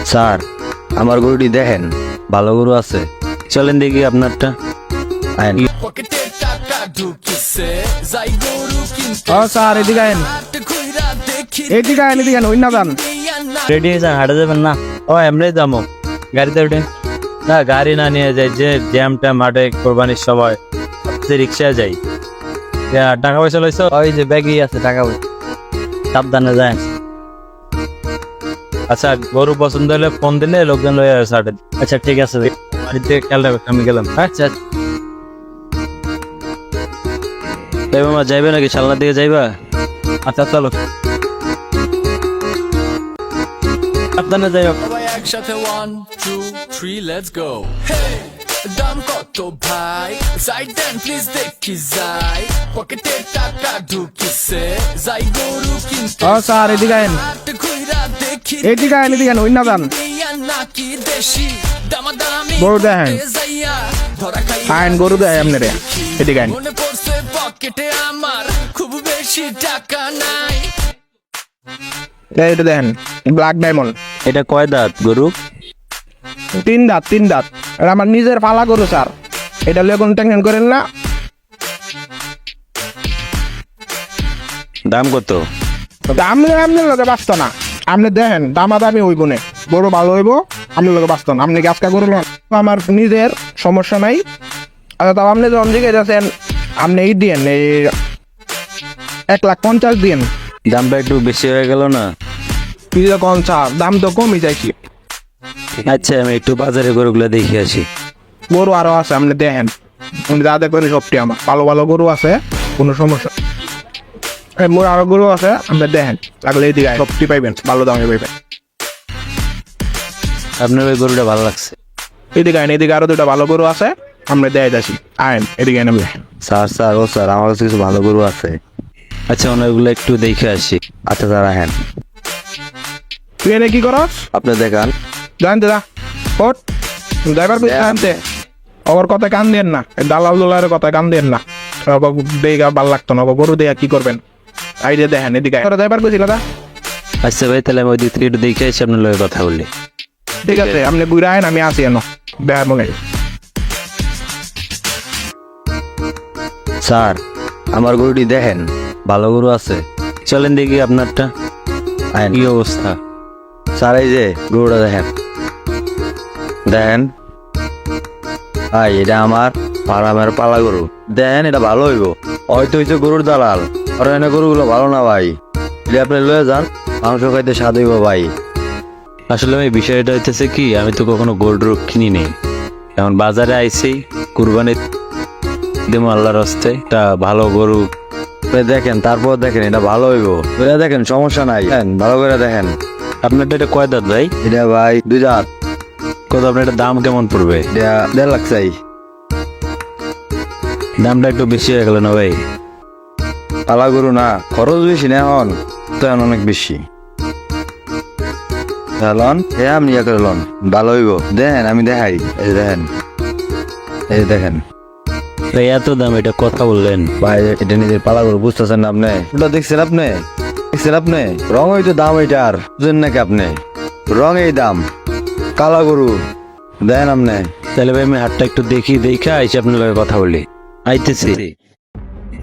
Sir, আমার গরুটি দেখেন, ভালো গরু আছে, চলেন দেখি আপনারটা। আইন। স্যার এদিকে আইন, এদিকে আইন, এদিকে আইন, ওই না যান। রেডি হয়ে যান, হাঁটা যাবেন না? ও এমনি যাবো, গাড়িতে উঠে। না, গাড়ি না নিয়ে যাই, যে জ্যাম ট্যাম হাটে কোরবানির সময় রিক্সায় যাই। টাকা পয়সা লইছো? ওই যে ব্যাগই আছে টাকা পয়সা, সাবধানে যায়। আচ্ছা, গরু পছন্দ হলে ফোন দিলে লোকজন লয়ে আসে। আচ্ছা ঠিক আছে ভাই, বাড়িতে খেয়াল রাখবেন, আমি গেলাম। আচ্ছা মামা, যাইবে নাকি? সালনার দিকে যাইবা? আচ্ছা চলো, সাবধানে যাই হোক। সবাই একসাথে 1 2 3 লেটস গো। হেই দাম কত ভাই? সাইড দেন প্লিজ দেখি যাই, পকেটে টাকা ঢুকিছে, যাই গরু কিনতে। স্যার এদিকে আইন, ঘুরা দেখি এদিকে আইন, এদিকে আইন, ওই না যান। নাকি দেশি দামাদামি গরু দেখেন, যাইয়া ধরা খাই। আইন গরু দেয় এমনি রে, এদিকে আইন। মনে পড়ছে পকেটে আমার খুব বেশি টাকা নাই। এটা দেখেন, ব্ল্যাক ডায়মন্ড, এটা কয় দাঁত গরু? 3 দাঁত, 3 দাঁত। এটা আমার নিজের পালা গরু স্যার, এটা লিয়ে কোনো টেনশন করেন না। দাম কত? আপনি আপনার লোকে বাঁচত না, আপনি দেখেন দামাদামি হইব না, গরু ভালো হইব, আপনার লোকে বাঁচত না। আপনি গাছকা গরু নেন, আমার নিজের সমস্যা নাই। আচ্ছা তাও আপনি যখন জিজ্ঞেস আছেন, আপনি এই দিন, এই 1,50,000 দিন। দামটা একটু বেশি হয়ে গেল না? কি কোন স্যার, দাম তো কমই যাইছি। আচ্ছা, আমি একটু বাজারে গরুগুলো দেখে আসি। গরু আরো আছে, আপনি দেখেন, আপনি যা দেখবেন সবটি আমার ভালো ভালো গরু আছে, কোনো সমস্যা। মোর আরো গরু আছে, আপনি দেখেন, লাগলে এদিকে সবটি পাইবেন, ভালো দামে পাইবেন। আপনার ওই গরুটা ভালো লাগছে। এদিকে আইন, এদিকে আরো 2টা ভালো গরু আছে, আমরা দেয় যাচ্ছি। আইন এদিকে নেবে। স্যার ও স্যার, আমার কাছে কিছু ভালো গরু আছে। আচ্ছা, ওনারগুলো একটু দেখে আসি। আচ্ছা স্যার, হ্যাঁ তুই এনে কি করস? আপনি দেখান। জানতে দা ওট ড্রাইভার কই জানতে, ওর কথা কান দেন না, দালাল দুলার কথা কান দেন না। দেখা ভাল লাগতো না, গরু দেয়া কি করবেন? আইডিয়া দেখেন, এদিকে ড্রাইভার কইছিল দা। আচ্ছা ভাই, তাহলে আমি ওই দিক থেকে একটু দেখে আসি, আপনার লগে কথা বললি। ঠিক আছে, আপনি বুড়া আইন, আমি আসি এনো দেখা মনে। স্যার, আমার গরুটি দেখেন, ভালো গরু আছে, চলেন দেখি আপনারটা। আইন। কি অবস্থা স্যার? এই যে গরুটা দেখেন, দেখেন ভাই, এটা আমার ফার্মের পালা গরু। দেখেন, এটা ভালো হইব। হয়তো হইছে গরুর দালাল, আর এনে গরুগুলো ভালো না ভাই। এটা আপনি লয়ে যান, মাংস খাইতে স্বাদ হইব ভাই। আসলে ভাই, বিষয়টা হইতেছে কি, আমি তো কখনো গরু কিনি নেই, এখন বাজারে আইছি কুরবানি দেবো আল্লাহর হস্তে। একটা ভালো গরু দেখেন, তারপর দেখেন এটা ভালো হইব, দেখেন সমস্যা নাই, ভালো করে দেখেন। আপনারটা এটা কয় দাঁত ভাই? এটা ভাই 2 দাঁত। কত? আপনার এটা দাম কেমন পড়বে? এটা 1.5 লাখ চাই। দামটা একটু বেশি হয়ে গেল না ভাই? পালা গরু না, খরচ বেশি না এখন তো, এখন অনেক বেশি। লন আপনি ইয়া করে লন, ভালো হইব। দেখেন আমি দেখাই, এই দেখেন, এই দেখেন। এত দাম, এটা কথা বললেন ভাই? এটা নিজের পালা গরু, বুঝতেছেন না আপনি? ওটা দেখছেন আপনি? দেখছেন আপনি? রং হইতো দাম এটার, বুঝেন নাকি আপনি? রং এই দাম, কালা গরু দেন আপনি। তাহলে ভাই, আমি হাটটা একটু দেখি, দেখা আইসি আপনার লগে কথা বলি। আইতেছি।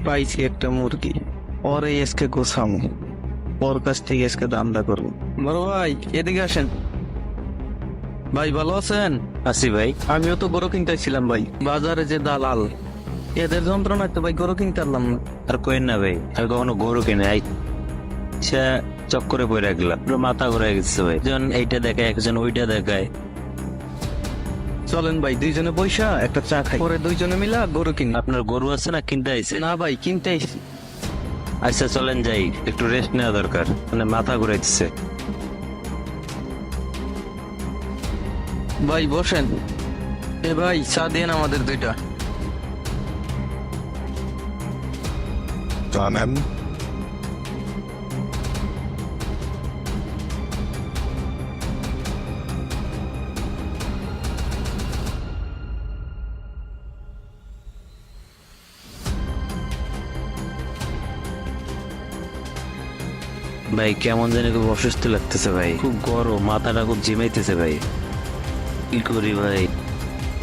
পাইছি একটা মুরগি, ওরে এসকে গোছামু, ওর কাছ থেকে এসকে দামটা করবো। বড় ভাই এদিকে আসেন। ভাই ভালো আছেন? আসি ভাই। আমিও তো গরু কিনতেছিলাম ভাই, বাজারে যে দালাল, এদের যন্ত্রণায় তো ভাই গরু কিনতে পারলাম না। আর কইন না ভাই, আমি কখনো গরু কিনে আইসা চক্করে পড়ে গেলাম, পুরো মাথা ঘুরে গেছে ভাই। একজন এইটা দেখায়, একজন ওইটা দেখায়। চলেন ভাই দুইজনে বৈশা একটা চা খাই, পরে দুইজনে মিলা গরু কিনি। আপনার গরু আছে না কিনতে আইছে? না ভাই কিনতে আইছি। আচ্ছা চলেন যাই, একটু রেস্ট নেওয়া দরকার, মানে মাথা ঘুরাইছে। ভাই বসেন। এ ভাই চা দেন আমাদের 2টা। জানেন ভাই কেমন জানি খুব অসুস্থ লাগতেছে ভাই, খুব গরম, মাথাটা খুব জিমাইতেছে ভাই, কি করি ভাই?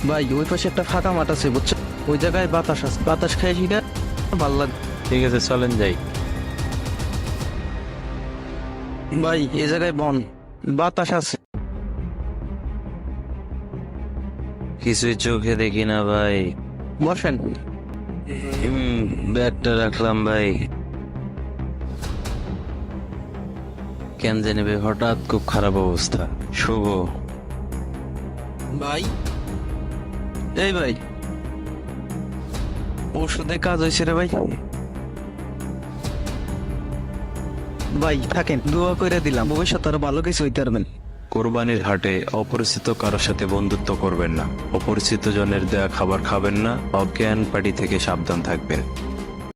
ভাই ওই পাশে একটা ফাঁকা মাঠ আছে বুঝছো, ওই জায়গায় বাতাস আছে, বাতাস খাই সেটা ভালো লাগে। ঠিক আছে চলেন যাই। ভাই এই জায়গায় বন, বাতাস আছে। কিছুই চোখে দেখি না ভাই। বসেন। ব্যাগটা রাখলাম ভাই। কেন জানি ভাই হঠাৎ খুব খারাপ অবস্থা। শুভ ভাই এই ভাই, ওষুধে কাজ হয়েছে রে ভাই। ভাই থাকেন, দোয়া করে দিলাম, ভবিষ্যৎ আরো ভালো কিছু হইতে পারবেন। কোরবানির হাটে অপরিচিত কারোর সাথে বন্ধুত্ব করবেন না, অপরিচিত জনের দেয়া খাবার খাবেন না, অজ্ঞান পার্টি থেকে সাবধান থাকবেন।